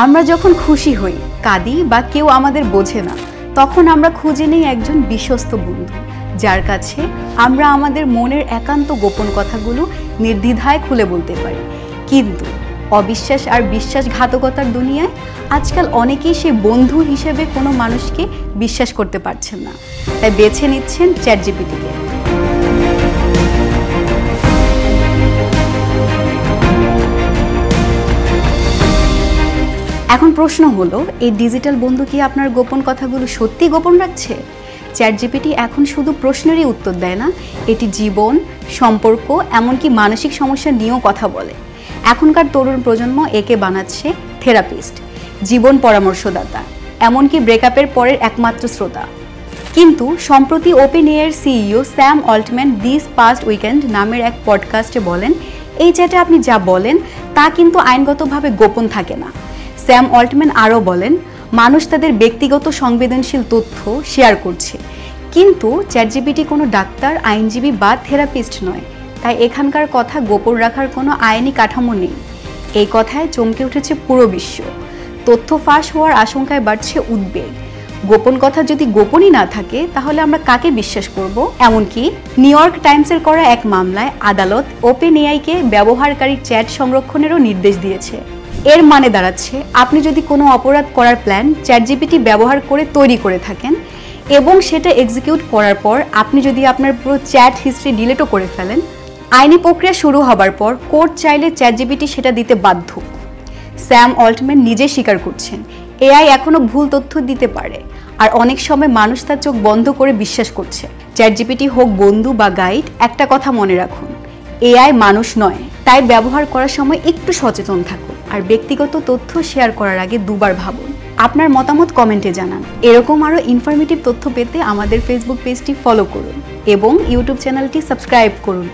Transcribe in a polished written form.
আমরা যখন খুশি হই, কাঁদি বা কেউ আমাদের বোঝে না, তখন আমরা খুঁজে নিই একজন বিশ্বস্ত বন্ধু, যার কাছে আমরা আমাদের মনের একান্ত গোপন কথাগুলো নির্দ্বিধায় খুলে বলতে পারি। কিন্তু অবিশ্বাস আর বিশ্বাসঘাতকতার দুনিয়ায় আজকাল অনেকেই সে বন্ধু হিসেবে কোনো মানুষকে বিশ্বাস করতে পারছেন না, তাই বেছে নিচ্ছেন চ্যাটজিপিটিকে। এখন প্রশ্ন হলো, এই ডিজিটাল বন্ধু কি আপনার গোপন কথাগুলো সত্যি গোপন রাখছে? চ্যাটজিপিটি এখন শুধু প্রশ্নেরই উত্তর দেয় না, এটি জীবন, সম্পর্ক, এমনকি মানসিক সমস্যা নিয়েও কথা বলে। এখনকার তরুণ প্রজন্ম একে বানাচ্ছে থেরাপিস্ট, জীবন পরামর্শদাতা, এমনকি ব্রেকআপের পরের একমাত্র শ্রোতা। কিন্তু সম্প্রতি ওপেনএআইয়ের CEO Sam Altman this past weekend নামের এক পডকাস্টে বলেন, এই চ্যাটে আপনি যা বলেন তা কিন্তু আইনগতভাবে গোপন থাকে না। স্যাম অল্টম্যান আরও বলেন, মানুষ তাদের ব্যক্তিগত সংবেদনশীল তথ্য শেয়ার করছে, কিন্তু চ্যাটজিপিটি কোনো ডাক্তার, আইনজীবী বা থেরাপিস্ট নয়, তাই এখানকার কথা গোপন রাখার কোনো আইনি কাঠামো নেই। এই কথায় চমকে উঠেছে পুরো বিশ্ব। তথ্য ফাঁস হওয়ার আশঙ্কায় বাড়ছে উদ্বেগ। গোপন কথা যদি গোপনই না থাকে, তাহলে আমরা কাকে বিশ্বাস করব? এমনকি নিউ ইয়র্ক টাইমসের করা এক মামলায় আদালত ওপেনএআইকে ব্যবহারকারী চ্যাট সংরক্ষণেরও নির্দেশ দিয়েছে। এর মানে দাঁড়াচ্ছে, আপনি যদি কোনো অপরাধ করার প্ল্যান চ্যাটজিপিটি ব্যবহার করে তৈরি করে থাকেন এবং সেটা এক্সিকিউট করার পর আপনি যদি আপনার পুরো চ্যাট হিস্ট্রি ডিলিটও করে ফেলেন, আইনি প্রক্রিয়া শুরু হবার পর কোর্ট চাইলে চ্যাটজিপিটি সেটা দিতে বাধ্য। স্যাম অল্টম্যান নিজে স্বীকার করছেন, এআই এখনও ভুল তথ্য দিতে পারে, আর অনেক সময় মানুষ তার চোখ বন্ধ করে বিশ্বাস করছে। চ্যাটজিপিটি হোক বন্ধু বা গাইড, একটা কথা মনে রাখুন, এআই মানুষ নয়, তাই ব্যবহার করার সময় একটু সচেতন থাকুন আর ব্যক্তিগত তথ্য শেয়ার করার আগে দুবার ভাবুন। আপনার মতামত কমেন্টে জানান। এরকম আরও ইনফরমেটিভ তথ্য পেতে আমাদের ফেসবুক পেজটি ফলো করুন এবং ইউটিউব চ্যানেলটি সাবস্ক্রাইব করুন।